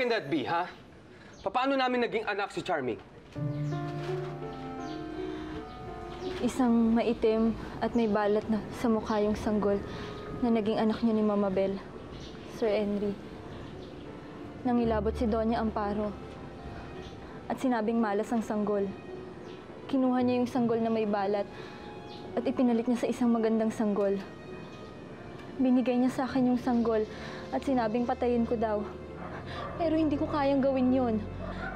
can that be, ha? Paano namin naging anak si Charming? Isang maitim at may balat na sa mukha yung sanggol na naging anak niya ni Mama Bel, Sir Henry. Nangilabot si Doña Amparo at sinabing malas ang sanggol. Kinuha niya yung sanggol na may balat at ipinalit niya sa isang magandang sanggol. Binigay niya sa akin yung sanggol at sinabing patayin ko daw. Pero hindi ko kayang gawin yun.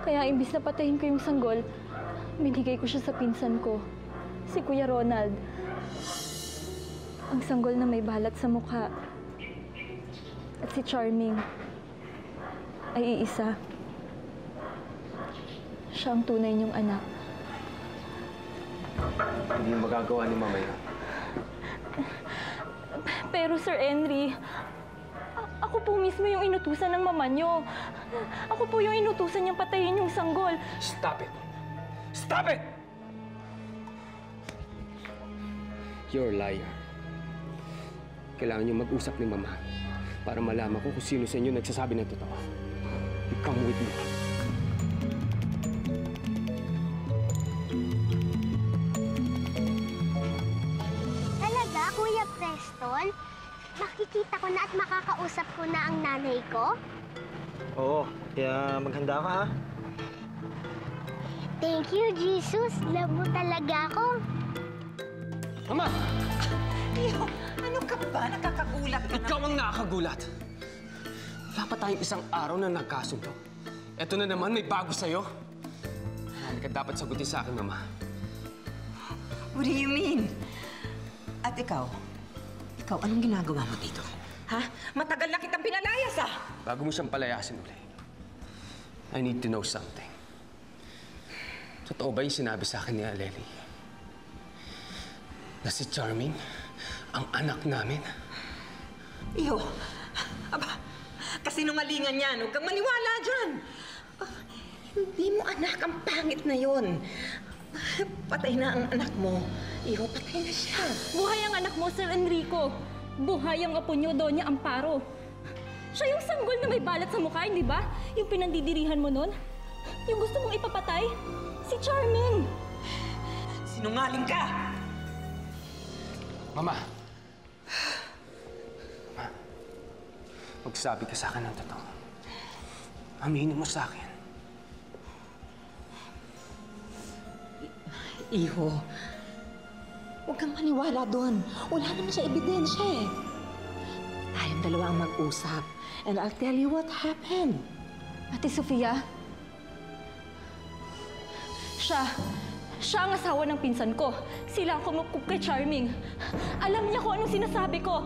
Kaya imbis na patayin ko yung sanggol, binigay ko siya sa pinsan ko, si Kuya Ronald. Ang sanggol na may balat sa mukha. At si Charming ay iisa. Siya ang tunay niyong anak. Hindi yung magagawa ni Mama yan. Pero Sir Henry, ako po mismo yung inutusan ng mama niyo. Ako po yung inutusan niyang patayin yung sanggol. Stop it! Stop it! You're a liar. Kailangan niyo mag-usap ni Mama para malaman ko kung sino sa inyo nagsasabi ng totoo. You come with me. Talaga, Kuya Preston? Makikita ko na at makakausap ko na ang nanay ko? Oo, kaya maghanda ka, ha? Thank you, Jesus. Love mo talaga ako. Mama! Iyo, ano ka ba? Nakakagulat ka Ikaw ang nakakagulat. Wala pa tayong isang araw na nagkasundo. Eto na naman, may bago sa'yo. Hindi ka dapat sagutin sa akin, Mama. What do you mean? At ikaw, anong ginagawa mo dito? Ha? Matagal na kitang pinalayas, ah! Bago mo siyang palayasin uli, I need to know something. Totoo ba yung sinabi sa akin ni Aleli? Na si Charming, ang anak namin? Iyo, aba, kasinungalingan yan. Huwag kang maniwala dyan. Hindi mo anak ang pangit na yon. Patay na ang anak mo. Iyo, patay na siya. Buhay ang anak mo, Sir Enrico. Buhay ang apo niyo, Doña Amparo. Siya yung sanggol na may balat sa mukha, hindi ba? Yung pinandidirihan mo nun? Yung gusto mong ipapatay? Si Charming! Sinungaling ka! Mama! Ma, magsabi ka sa akin ng totoo. Aminin mo sa akin. Iho, huwag kang maniwala doon. Wala naman siya ebidensya eh. Tayong dalawa ang mag-usap. And I'll tell you what happened. Ate Sofia, siya ang asawa ng pinsan ko. Sila ang kumukup kay Charming. Alam niya kung anong sinasabi ko.